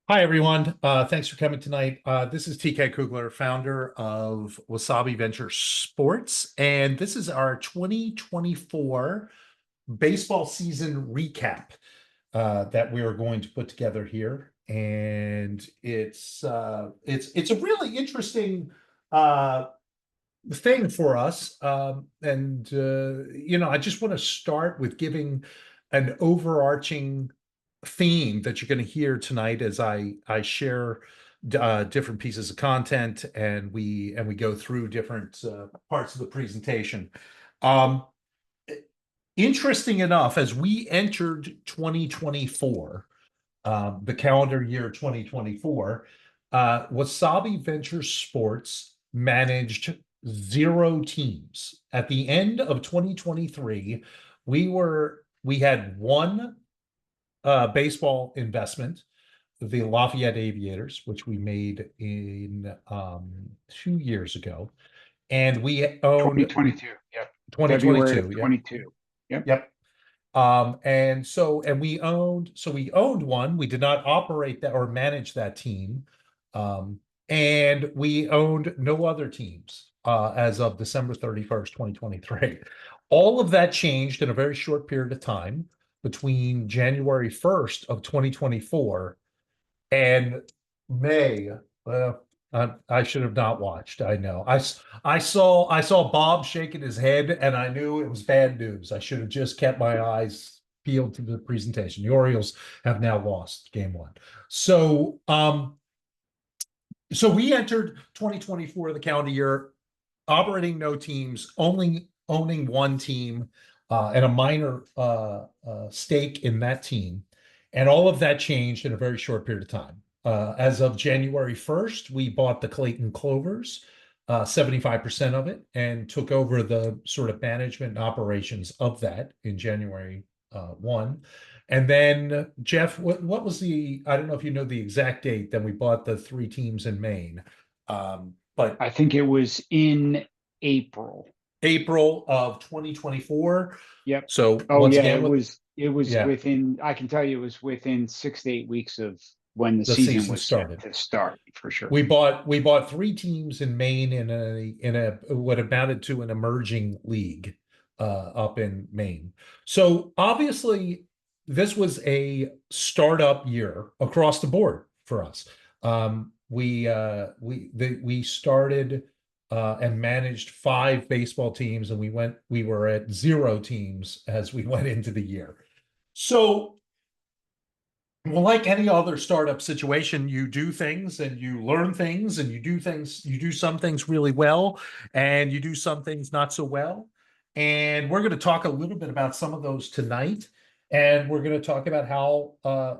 Hi, everyone. Thanks for coming tonight. This is TK Kugler, founder of Wasabi Venture Sports, and this is our 2024 baseball season recap that we are going to put together here. And it's a really interesting uh, thing for us. I just want to start with giving an overarching theme that you're going to hear tonight as I share different pieces of content and we go through different parts of the presentation. Um, Interesting enough, as we entered 2024, the calendar year 2024, Wasabi Venture Sports managed zero teams. At the end of 2023, we had one baseball investment, the Lafayette Aviators, which we made in 2 years ago, and we owned 2022. Yep. February of 2022. Yep, 22. Yep. yep. We owned one. We did not operate that or manage that team, um, and we owned no other teams as of December 31st, 2023. All of that changed in a very short period of time between January 1st of 2024 and May. I should have not watched. I know. I saw Bob shaking his head, and I knew it was bad news. I should have just kept my eyes peeled to the presentation. The Orioles have now lost game one. So so we entered 2024, the calendar year, operating no teams, only owning one team and a minor stake in that team. And all of that changed in a very short period of time. As of January 1st, we bought the Clayton Clovers, 75% of it, and took over the sort of management and operations of that in January 1. And then, Jeff, what was I don't know if you know the exact date, then we bought the three teams in Maine. But I think it was in April. April of 2024. Yep. So Oh once yeah, again, it was yeah, within, I can tell you it was within 6 to 8 weeks of when the the season season was set started. to start for sure. We bought three teams in Maine in a what amounted to an emerging league up in Maine. So obviously, this was a startup year across the board for us. We started and managed five baseball teams, and we were at zero teams as we went into the year. So, well, like any other startup situation, you do things and you learn things and you do some things really well and you do some things not so well. And we're going to talk a little bit about some of those tonight. And we're going to talk about how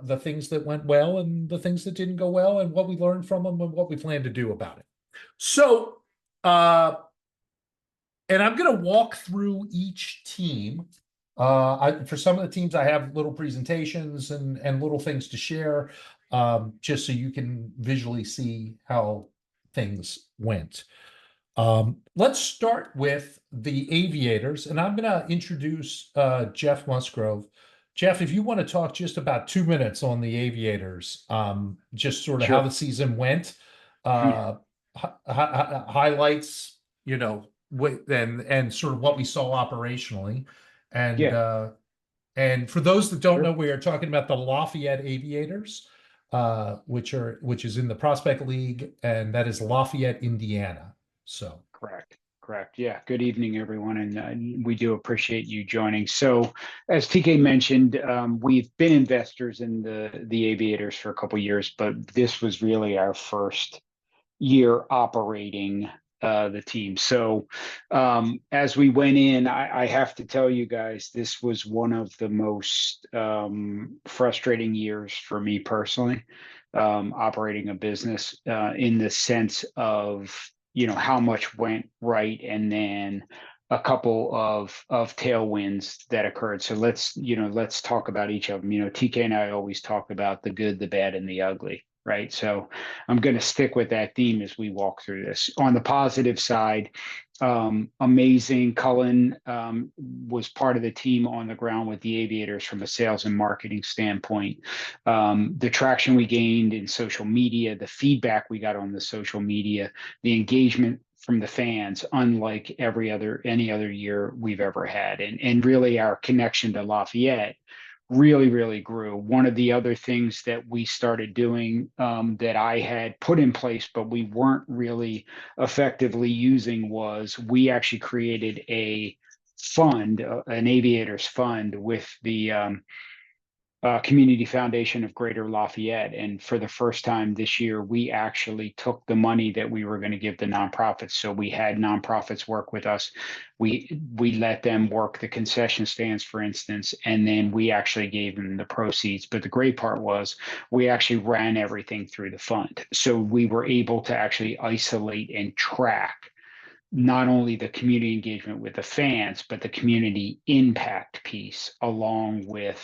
the things that went well and the things that didn't go well and what we learned from them and what we plan to do about it. So, uh, and I'm going to walk through each team. For some of the teams, I have little presentations and little things to share, just so you can visually see how things went. Let's start with the Aviators, and I'm going to introduce Jeff Musgrove. Jeff, if you want to talk just about 2 minutes on the Aviators, just sort of how Sure. the season went, uh, highlights, and sort of what we saw operationally, and Yeah, uh, and for those that don't know, sure. we are talking about the Lafayette Aviators, which is in the Prospect League, and that is Lafayette, Indiana. So. Correct. Correct. Yeah. Good evening, everyone, and we do appreciate you joining. So, as TK mentioned, we've been investors in the Aviators for a couple years, but this was really our first year operating the team. So, as we went in, I have to tell you guys, this was one of the most frustrating years for me personally, operating a business in the sense of how much went right and then a couple of tailwinds that occurred. So let's talk about each of them. TK and I always talk about the good, the bad, and the ugly. right? So I'm going to stick with that theme as we walk through this. On the positive side, amazing. Cullen was part of the team on the ground with the Aviators from a sales and marketing standpoint. The traction we gained in social media, the feedback we got on the social media, the engagement from the fans, unlike any other year we've ever had, and really our connection to Lafayette really grew. One of the other things that we started doing, that I had put in place, but we weren't really effectively using, was we actually created a fund, an aviators fund with the Community Foundation of Greater Lafayette. And for the first time this year, we actually took the money that we were going to give the nonprofits. So we had nonprofits work with us. We let them work the concession stands, for instance, and then we actually gave them the proceeds. But the great part was we actually ran everything through the fund. So we were able to actually isolate and track not only the community engagement with the fans, but the community impact piece along with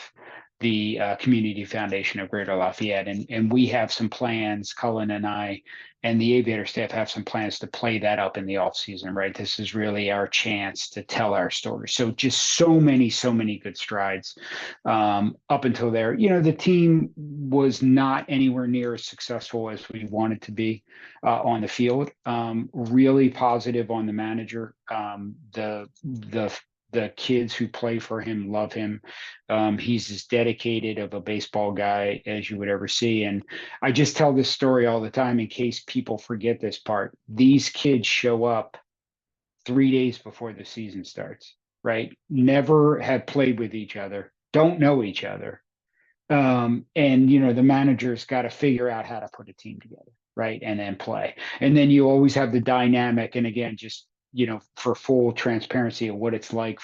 the Community Foundation of Greater Lafayette. And we have some plans, Cullen and I, and the Aviator staff have some plans to play that up in the off season, right? This is really our chance to tell our story. So just so many good strides up until there. The team was not anywhere near as successful as we wanted to be on the field. Really positive on the manager. The kids who play for him love him. He's as dedicated of a baseball guy as you would ever see. And I just tell this story all the time in case people forget this part. These kids show up 3 days before the season starts, right? Never have played with each other, don't know each other. And the manager's got to figure out how to put a team together, right? And then play. And then you always have the dynamic. And again, just for full transparency of what it's like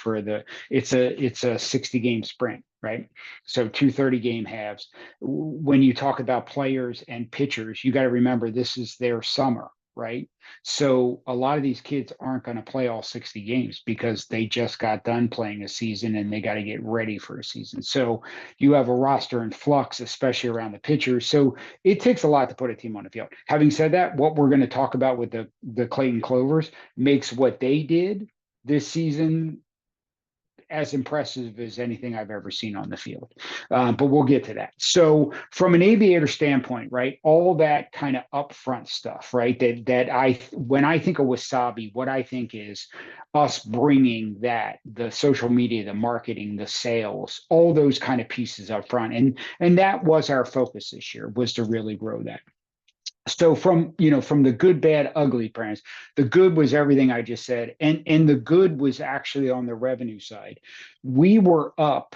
it's a 60 game sprint, right? So 2 game halves. When you talk about players and pitchers, you got to remember this is their summer, right? So a lot of these kids aren't going to play all 60 games because they just got done playing a season and they got to get ready for a season. So you have a roster in flux, especially around the pitchers. So it takes a lot to put a team on the field. Having said that, what we're going to talk about with the Clayton Clovers makes what they did this season as impressive as anything I've ever seen on the field. But we'll get to that. So from an aviator standpoint, right, all that kind of upfront stuff, right, when I think of Wasabi, what I think is us bringing the social media, the marketing, the sales, all those kind of pieces up front. And that was our focus this year, was to really grow that. So from the good, bad, ugly parents, the good was everything I just said, and the good was actually on the revenue side. We were up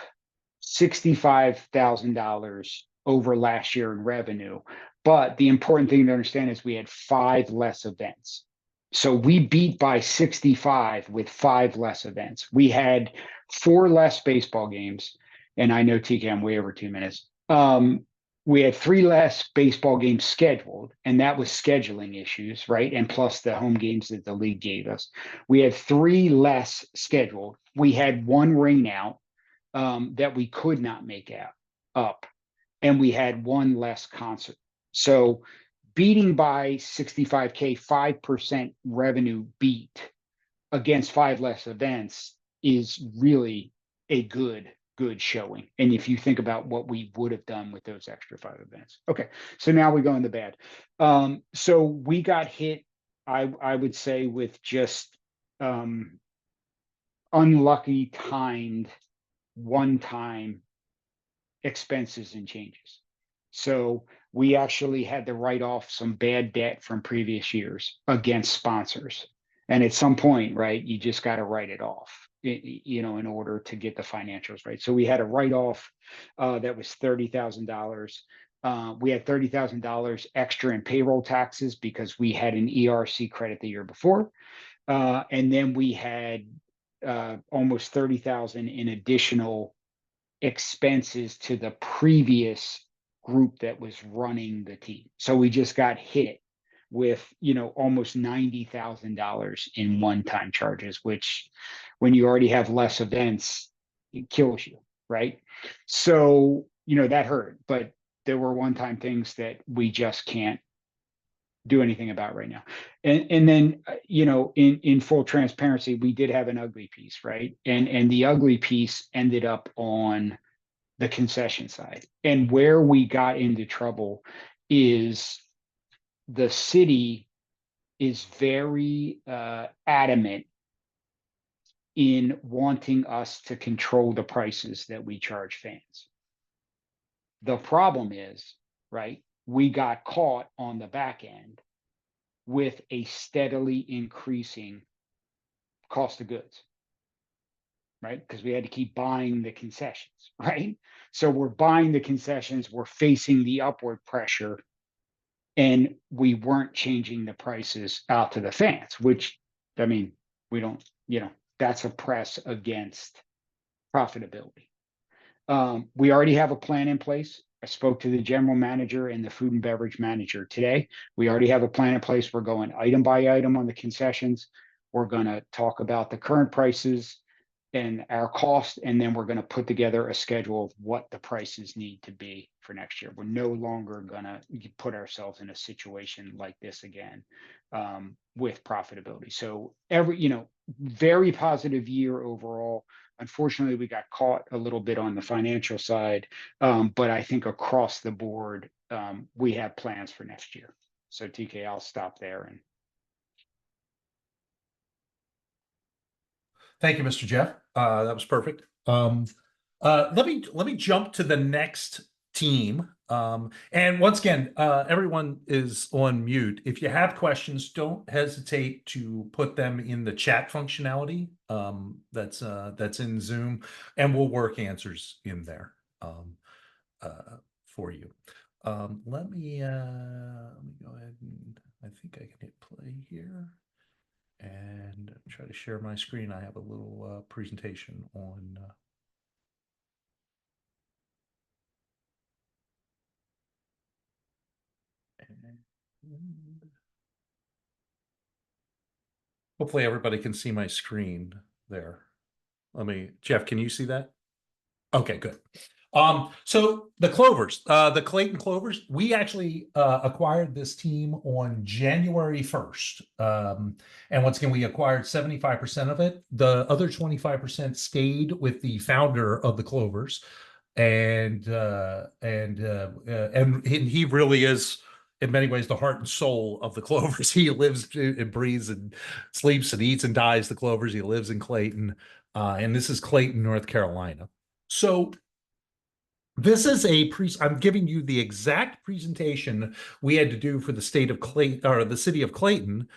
$65,000 over last year in revenue, but the important thing to understand is we had 5 less events. So we beat by 65 with 5 less events. We had 4 less baseball games, and I know TK, I'm way over 2 minutes. We had 3 less baseball games scheduled, and that was scheduling issues, right? And plus the home games that the league gave us. We had 3 less scheduled. We had 1 rain out that we could not make up, and we had 1 less concert. So beating by 65K, 5% revenue beat against 5 less events is really a good showing. And if you think about what we would have done with those extra 5 events. Okay, so now we go in the bad. So we got hit, I would say, with just unlucky timed one-time expenses and changes. So we actually had to write off some bad debt from previous years against sponsors. And at some point, right, you just got to write it off, in order to get the financials right. So we had a write-off that was $30,000. We had $30,000 extra in payroll taxes because we had an ERC credit the year before. And then we had almost 30,000 in additional expenses to the previous group that was running the team. So we just got hit with, almost $90,000 in one-time charges, which when you already have less events, it kills you, right? So, that hurt. But there were one-time things that we just can't do anything about right now. And then in full transparency, we did have an ugly piece, right? And the ugly piece ended up on the concession side. And where we got into trouble is the city is very adamant in wanting us to control the prices that we charge fans. The problem is, right, we got caught on the back end with a steadily increasing cost of goods, right? Because we had to keep buying the concessions, right? So we're buying the concessions, we're facing the upward pressure, and we weren't changing the prices out to the fans, which, I mean, we don't, that's a press against profitability. We already have a plan in place. I spoke to the general manager and the food and beverage manager today. We already have a plan in place. We're going item by item on the concessions. We're going to talk about the current prices and our cost, and then we're going to put together a schedule of what the prices need to be for next year. We're no longer going to put ourselves in a situation like this again with profitability. So very positive year overall. Unfortunately, we got caught a little bit on the financial side, but I think across the board, we have plans for next year. So TK, I'll stop there. And Thank you, Mr. Jeff. That was perfect. Let me jump to the next team. And once again, everyone is on mute. If you have questions, don't hesitate to put them in the chat functionality that's in Zoom, and we'll work answers in there for you. Let me go ahead and I think I can hit play here and try to share my screen. I have a little presentation on and hopefully everybody can see my screen there. Jeff, can you see that? Okay, good. So the Clovers, the Clayton Clovers, we actually acquired this team on January 1st. And once again, we acquired 75% of it. The other 25% stayed with the founder of the Clovers. And he really is in many ways the heart and soul of the Clovers. He lives and breathes and sleeps and eats and dies the Clovers. He lives in Clayton. And this is Clayton, North Carolina. So this is I'm giving you the exact presentation we had to do for the state of Clayton, or the city of Clayton,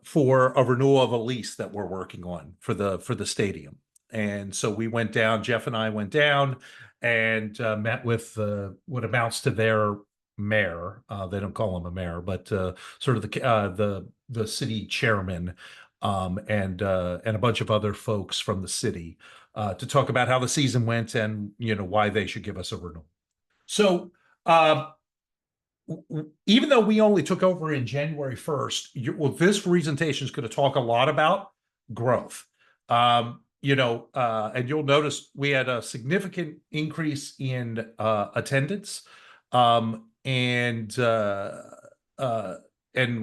for a renewal of a lease that we're working on for the stadium. And so we went down, Jeff and I went down and met with what amounts to their mayor. They don't call him a mayor, but sort of the city chairman, and a bunch of other folks from the city to talk about how the season went and why they should give us a renewal. So even though we only took over in January 1st, this presentation is going to talk a lot about growth. And you'll notice we had a significant increase in attendance, and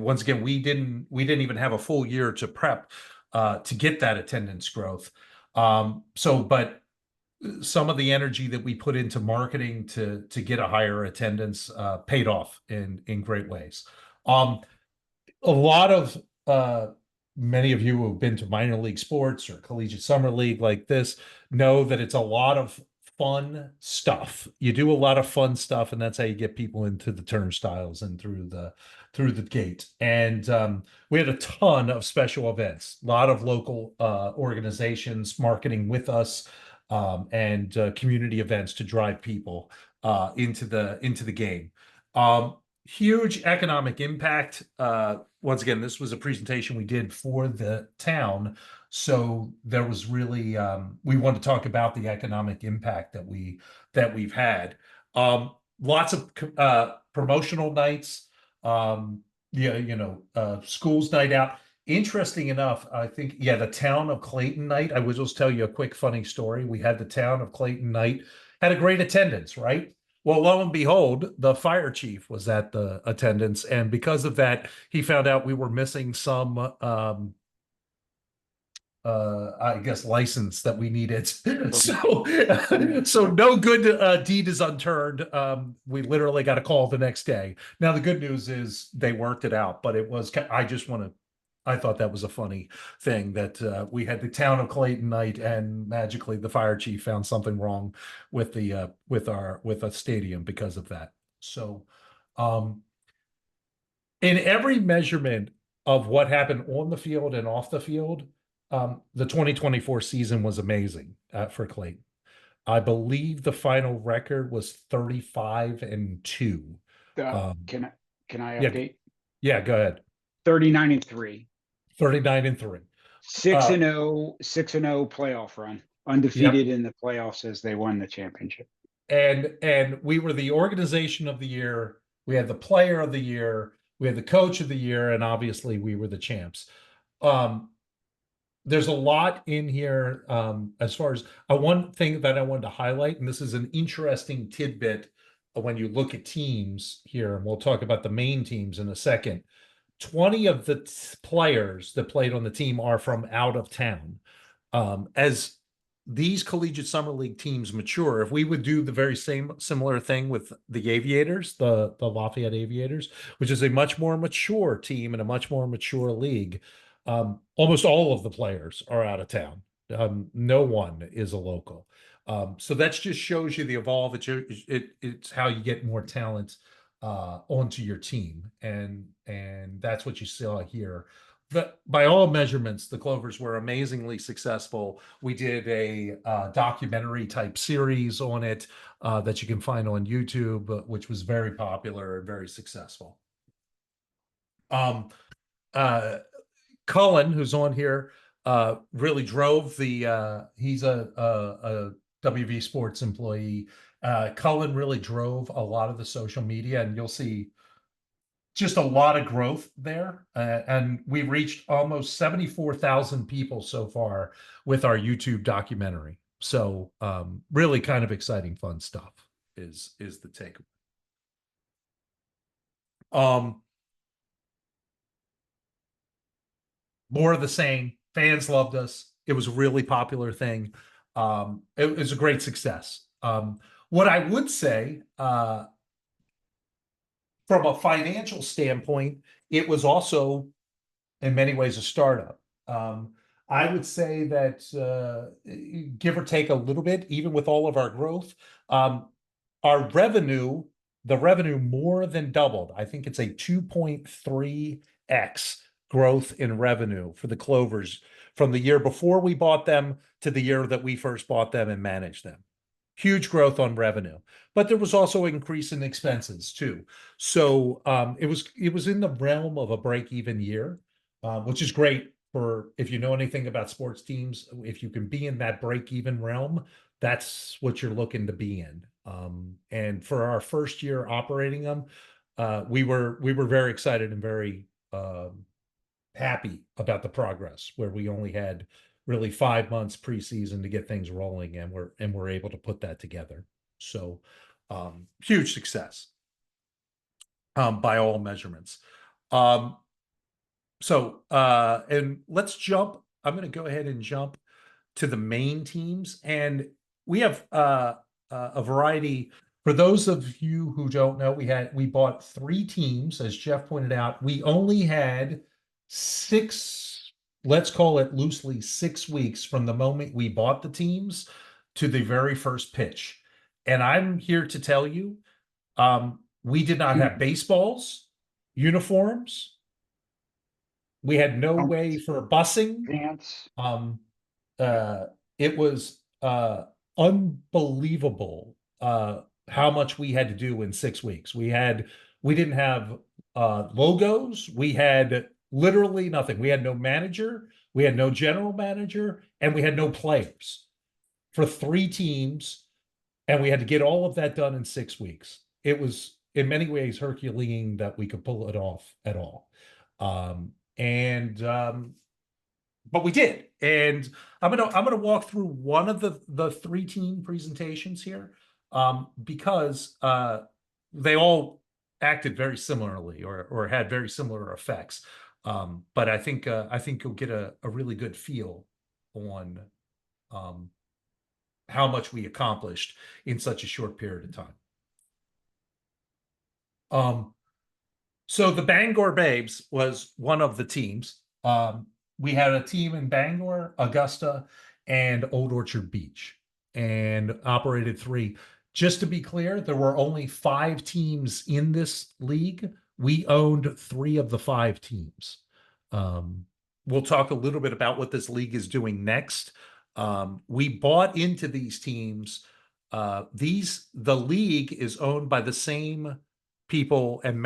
once again, we didn't even have a full year to prep to get that attendance growth. But some of the energy that we put into marketing to get a higher attendance paid off in great ways. A lot of many of you who have been to minor league sports or collegiate summer league like this know that it's a lot of fun stuff. You do a lot of fun stuff, and that's how you get people into the turnstiles and through the gate. And we had a ton of special events, a lot of local organizations marketing with us, and community events to drive people into the game. Huge economic impact. Once again, this was a presentation we did for the town, so there was really we want to talk about the economic impact that we've had. Lots of promotional nights. Schools night out. Interesting enough, I think, the town of Clayton night. I will just tell you a quick funny story. We had the town of Clayton night, had a great attendance, right? Well, lo and behold, the fire chief was at the attendance, and because of that, he found out we were missing some I guess license that we needed. So so no good deed is unturned. We literally got a call the next day. Now the good news is they worked it out, but it was I just want to I thought that was a funny thing that we had the town of Clayton night and magically the fire chief found something wrong with the with a stadium because of that. So um in every measurement of what happened on the field and off the field, the 2024 season was amazing for Clayton. I believe the final record was 35-2. Uh, Um, can I can I yeah, update? yeah, go ahead. 39-3. 39-3. 6 Uh, and 0, 6-0 playoff run. yep. Undefeated in the playoffs as they won the championship. And we were the organization of the year. We had the player of the year. We had the coach of the year, and obviously we were the champs. Um, there's a lot in here as far as one thing that I wanted to highlight, and this is an interesting tidbit when you look at teams here, and we'll talk about the main teams in a second. 20 of the players that played on the team are from out of town. As these collegiate summer league teams mature, if we would do the very same similar thing with the Aviators, the Lafayette Aviators, which is a much more mature team and a much more mature league, almost all of the players are out of town. No one is a local. So that just shows you the evolve. It's how you get more talent onto your team, and that's what you saw here. But by all measurements, the Clovers were amazingly successful. We did a documentary type series on it that you can find on YouTube, which was very popular and very successful. Um, uh, Cullen, who's on here, really drove the. He's a WV Sports employee. Cullen really drove a lot of the social media, and you'll see just a lot of growth there. And we reached almost 74,000 people so far with our YouTube documentary. So really kind of exciting, fun stuff is the takeaway. Um, more of the same. Fans loved us. It was a really popular thing. It was a great success. What I would say, from a financial standpoint, it was also in many ways a startup. I would say that give or take a little bit, even with all of our growth, um, our revenue, the revenue more than doubled. I think it's a 2.3x growth in revenue for the Clovers from the year before we bought them to the year that we first bought them and managed them. Huge growth on revenue, but there was also increase in expenses too. So it was in the realm of a break-even year, which is great for if you know anything about sports teams. If you can be in that break-even realm, that's what you're looking to be in. And for our first year operating them, we were very excited and very happy about the progress. Where we only had really 5 months preseason to get things rolling, and we're able to put that together. So huge success by all measurements. Um, and let's jump. I'm going to go ahead and jump to the main teams, and we have a variety. For those of you who don't know, we bought three teams, as Jeff pointed out. We only had six, let's call it loosely 6 weeks from the moment we bought the teams to the very first pitch. And I'm here to tell you, we did not have baseballs, uniforms. We had no way Helmets, for busing. pants. Um, Yep. uh, it was unbelievable how much we had to do in 6 weeks. We didn't have logos. We had literally nothing. We had no manager. We had no general manager, and we had no players for three teams, and we had to get all of that done in 6 weeks. It was in many ways Herculean that we could pull it off at all. And But we did. And I'm gonna walk through one of the three team presentations here. because they all acted very similarly or had very similar effects. But I think you'll get a really good feel on um, how much we accomplished in such a short period of time. Um, So the Bangor Babes was one of the teams. We had a team in Bangor, Augusta, and Old Orchard Beach, and operated three. Just to be clear, there were only five teams in this league. We owned three of the five teams. Um, we'll talk a little bit about what this league is doing next. We bought into these teams. The league is owned by the same people and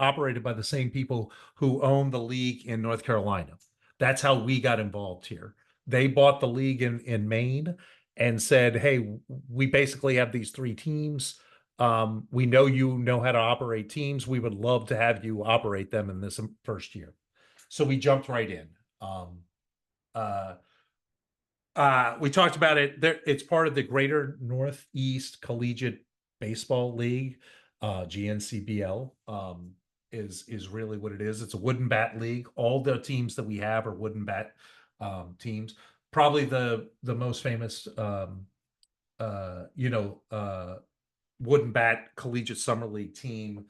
operated by the same people who own the league in North Carolina. That's how we got involved here. They bought the league in Maine and said, "Hey, we basically have these three teams. We know you know how to operate teams. We would love to have you operate them in this first year." So we jumped right in. Um, uh, we talked about it. It's part of the Greater Northeast Collegiate Baseball League, GNCBL. Is really what it is. It's a wooden bat league. All the teams that we have are wooden bat teams. Probably the most famous, wooden bat collegiate summer league team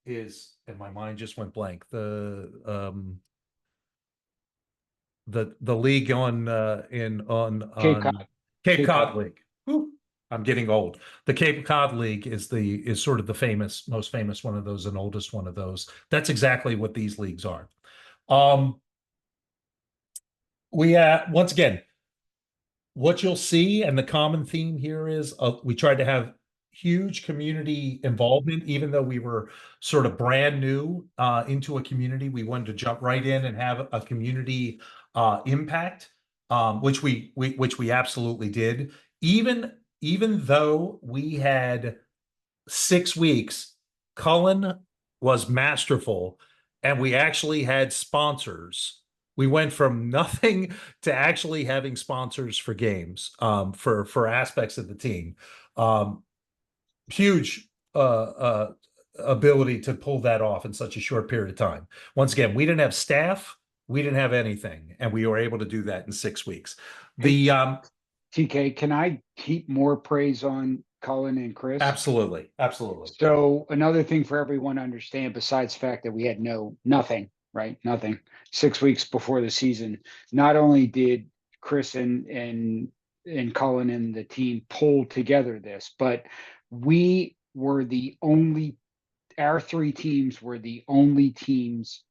and my mind just went blank. The league Cape Cod. on Cape Cape Cod Cod. League. Whew, I'm getting old. The Cape Cod League is sort of the most famous one of those and oldest one of those. That's exactly what these leagues are. Um, we once again, what you'll see, and the common theme here is we tried to have huge community involvement, even though we were sort of brand new into a community. We wanted to jump right in and have a community impact, which we absolutely did. Even though we had 6 weeks, Cullen was masterful, and we actually had sponsors. We went from nothing to actually having sponsors for games, for aspects of the team. Um, Huge ability to pull that off in such a short period of time. Once again, we didn't have staff, we didn't have anything, and we were able to do that in 6 weeks. Hey, The TK, can I heap more praise on Colin and Chris? Absolutely, absolutely. So another thing for everyone to understand, besides the fact that we had nothing, right? Nothing. 6 weeks before the season, not only did Chris and Colin and the team pull together this, but we were the only our three teams were the only teams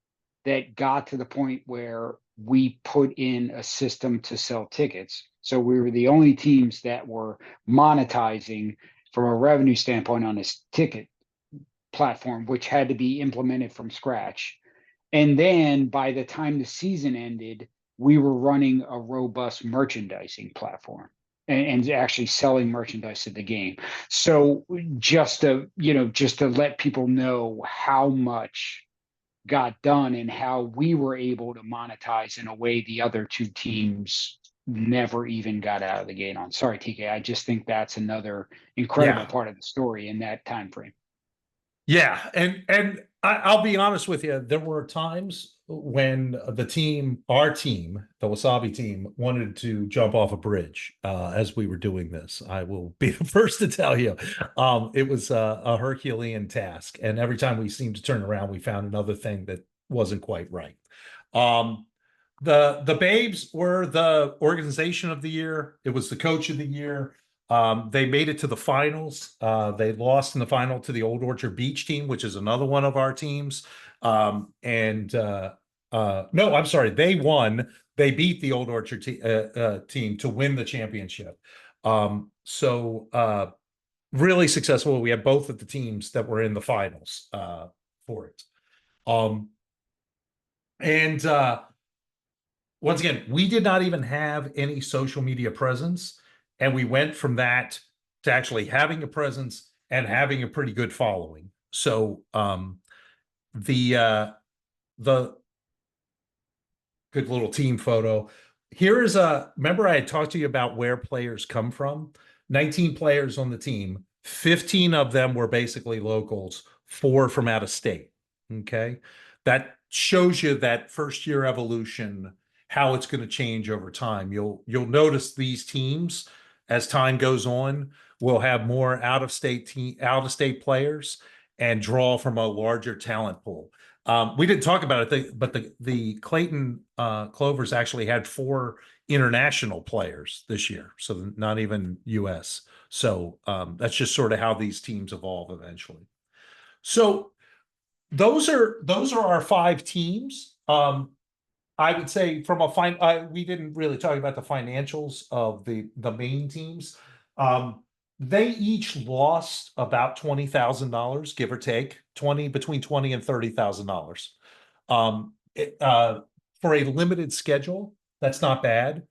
that got to the point where we put in a system to sell tickets. So we were the only teams that were monetizing from a revenue standpoint on this ticket platform, which had to be implemented from scratch. And then by the time the season ended, we were running a robust merchandising platform and actually selling merchandise at the game. So just to let people know how much got done and how we were able to monetize in a way the other two teams never even got out of the gate on. Sorry, TK. I just think that's another incredible Yeah, part of the story in that time frame. yeah, and I'll be honest with you. There were times when our team, the Wasabi team, wanted to jump off a bridge as we were doing this. I will be the first to tell you, it was a Herculean task, and every time we seemed to turn around, we found another thing that wasn't quite right. Um, the Babes were the organization of the year. It was the coach of the year. They made it to the finals. They lost in the final to the Old Orchard Beach team, which is another one of our teams. No, I'm sorry, they won. They beat the Old Orchard team to win the championship. Really successful. We had both of the teams that were in the finals for it. Um, and Once again, we did not even have any social media presence. And we went from that to actually having a presence and having a pretty good following. So the good little team photo. Here is remember I had talked to you about where players come from. 19 players on the team. 15 of them were basically locals, 4 from out of state. Okay. That shows you that first year evolution, how it's going to change over time. You'll notice these teams as time goes on will have more out of state players and draw from a larger talent pool. We didn't talk about it, but the Clayton Clovers actually had 4 international players this year, so not even U.S. So that's just sort of how these teams evolve eventually. So those are our 5 teams. I would say from a we didn't really talk about the financials of the main teams. They each lost about $20,000, give or take, between 20 and $30,000. Um, it, uh, for a limited schedule, that's not bad.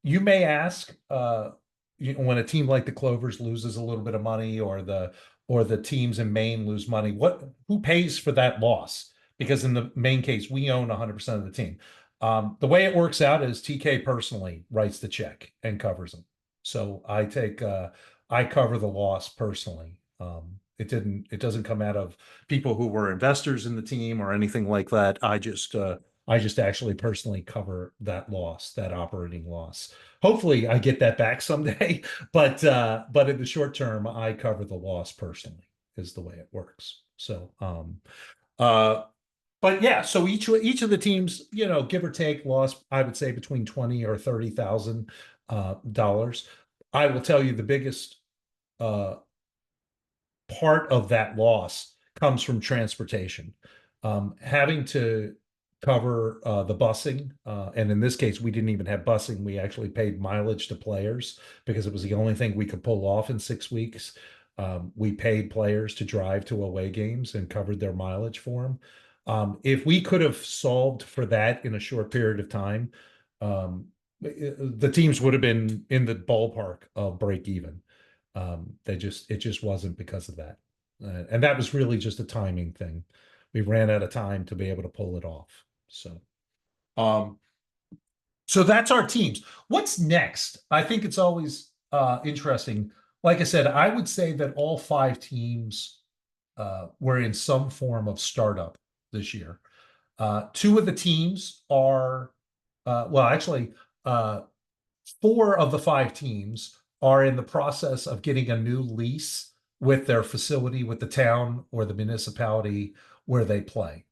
You may ask, when a team like the Clovers loses a little bit of money, or the teams in Maine lose money, who pays for that loss? Because in the main case, we own 100% of the team. The way it works out is TK personally writes the check and covers them. So I cover the loss personally. It doesn't come out of people who were investors in the team or anything like that. I just actually personally cover that loss, that operating loss. Hopefully I get that back someday, but in the short term, I cover the loss personally is the way it works. So, uh, but yeah, so each of the teams, give or take, lost, I would say, between 20 or $30,000. I will tell you the biggest uh, part of that loss comes from transportation. Having to cover the busing, and in this case, we didn't even have busing. We actually paid mileage to players because it was the only thing we could pull off in 6 weeks. We paid players to drive to away games and covered their mileage for them. If we could have solved for that in a short period of time, the teams would have been in the ballpark of break even. It just wasn't because of that. And that was really just a timing thing. We ran out of time to be able to pull it off. Um, so that's our teams. What's next? I think it's always interesting. Like I said, I would say that all 5 teams were in some form of startup this year. 2 of the teams are, well, actually, 4 of the 5 teams are in the process of getting a new lease with their facility, with the town or the municipality where they play.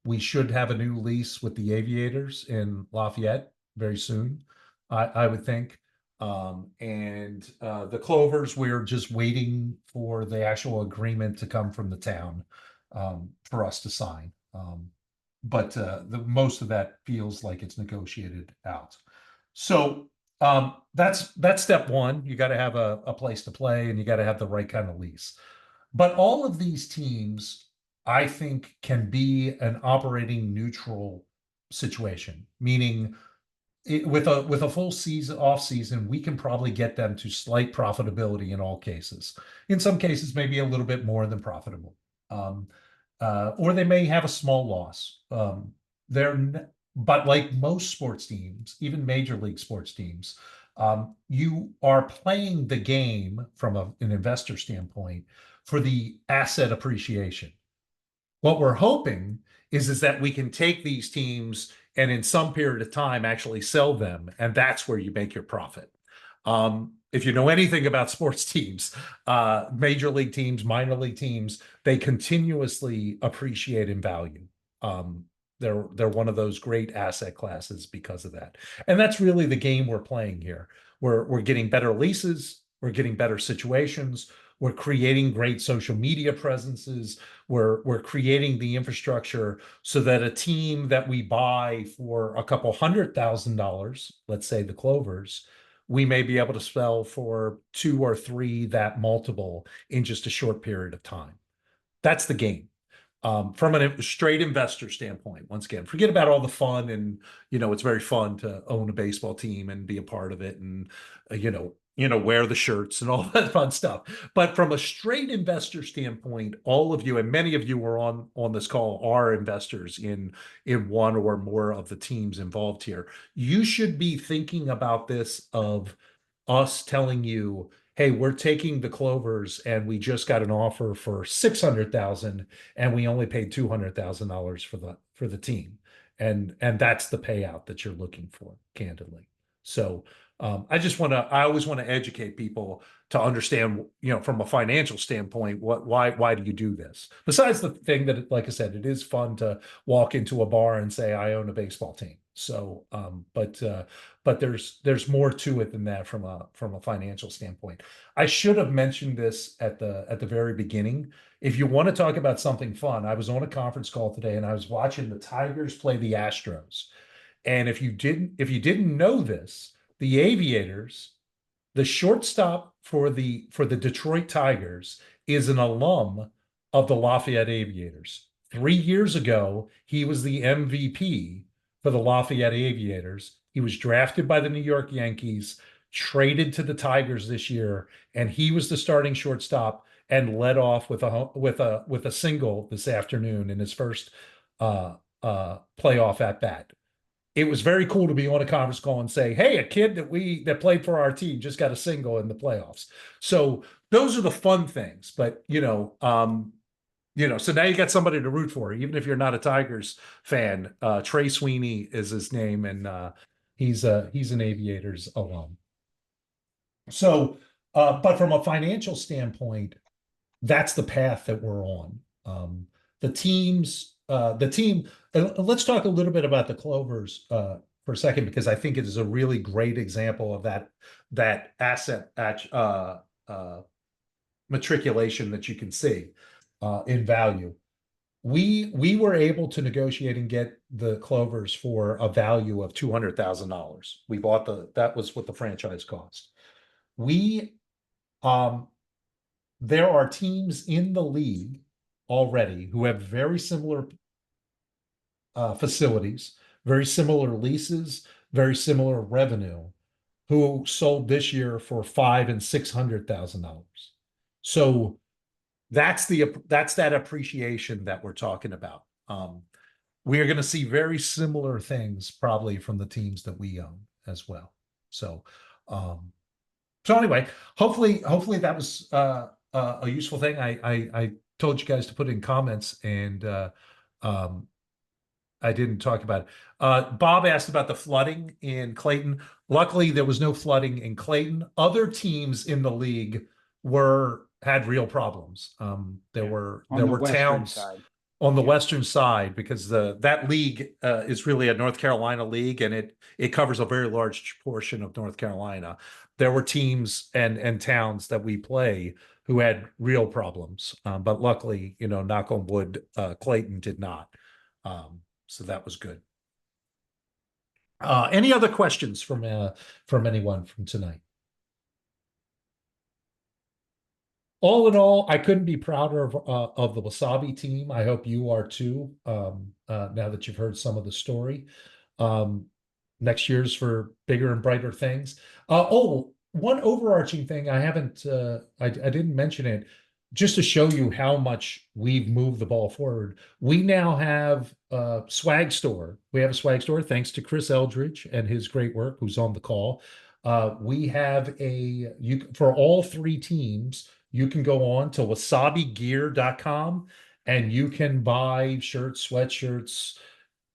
We should have a new lease with the Aviators in Lafayette very soon, I would think. And the Clovers, we're just waiting for the actual agreement to come from the town for us to sign. But the most of that feels like it's negotiated out. So that's step one. You got to have a place to play, and you got to have the right kind of lease. But all of these teams, I think, can be an operating neutral situation, meaning with a full season off season, we can probably get them to slight profitability in all cases. In some cases, maybe a little bit more than profitable. Um, or they may have a small loss. But like most sports teams, even major league sports teams, you are playing the game from an investor standpoint for the asset appreciation. What we're hoping is that we can take these teams and in some period of time actually sell them, and that's where you make your profit. If you know anything about sports teams, major league teams, minor league teams, they continuously appreciate in value. They're one of those great asset classes because of that. And that's really the game we're playing here. We're getting better leases, we're getting better situations, we're creating great social media presences, we're creating the infrastructure so that a team that we buy for a couple $100,000, let's say the Clovers, we may be able to sell for 2 or 3 that multiple in just a short period of time. That's the game. From a straight investor standpoint, once again, forget about all the fun, and it's very fun to own a baseball team and be a part of it, and wear the shirts and all that fun stuff. But from a straight investor standpoint, all of you and many of you are on this call are investors in one or more of the teams involved here. You should be thinking about this of us telling you, hey, we're taking the Clovers and we just got an offer for 600,000 and we only paid $200,000 for the team. And that's the payout that you're looking for, candidly. So I always want to educate people to understand, from a financial standpoint, why do you do this? Besides the thing that, like I said, it is fun to walk into a bar and say, I own a baseball team. So, but there's more to it than that from a financial standpoint. I should have mentioned this at the very beginning. If you want to talk about something fun, I was on a conference call today and I was watching the Tigers play the Astros. And if you didn't know this, the Aviators, the shortstop for the Detroit Tigers, is an alum of the Lafayette Aviators. 3 years ago, he was the MVP for the Lafayette Aviators. He was drafted by the New York Yankees, traded to the Tigers this year, and he was the starting shortstop and led off with a single this afternoon in his first playoff at bat. It was very cool to be on a conference call and say, "Hey, a kid that played for our team just got a single in the playoffs." So those are the fun things. But so now you got somebody to root for, even if you're not a Tigers fan. Trey Sweeney is his name, and he's an Aviators alum. So, but from a financial standpoint, that's the path that we're on. The team. Let's talk a little bit about the Clovers for a second, because I think it is a really great example of that asset matriculation that you can see in value. We were able to negotiate and get the Clovers for a value of $200,000. That was what the franchise cost. We There are teams in the league already who have very similar facilities, very similar leases, very similar revenue, who sold this year for $500,000 and $600,000. So that's that appreciation that we're talking about. We are going to see very similar things probably from the teams that we own as well. So anyway, hopefully that was a useful thing. I told you guys to put in comments, and I didn't talk about it. Bob asked about the flooding in Clayton. Luckily, there was no flooding in Clayton. Other teams in the league had real problems. There were towns side. On the western side, because that league is really a North Carolina league, and it covers a very large portion of North Carolina. There were teams and towns that we play who had real problems, but luckily, knock on wood, Clayton did not. So that was good. Any other questions from anyone from tonight? All in all, I couldn't be prouder of the Wasabi team. I hope you are too, now that you've heard some of the story. Next year's for bigger and brighter things. One overarching thing I didn't mention it, just to show you how much we've moved the ball forward. We now have a swag store. We have a swag store thanks to Chris Eldridge and his great work, who's on the call. We have for all three teams, you can go on to wasabigear.com and you can buy shirts, sweatshirts,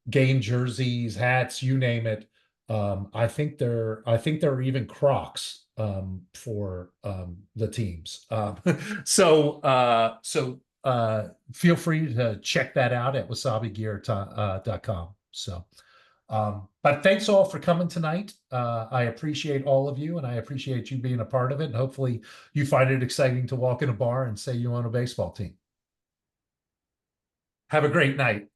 game jerseys, hats, you name it. I think there are even Crocs for the teams. So feel free to check that out at wasabigear.com. So, but thanks all for coming tonight. I appreciate all of you, and I appreciate you being a part of it. And hopefully you find it exciting to walk in a bar and say you own a baseball team. Have a great night.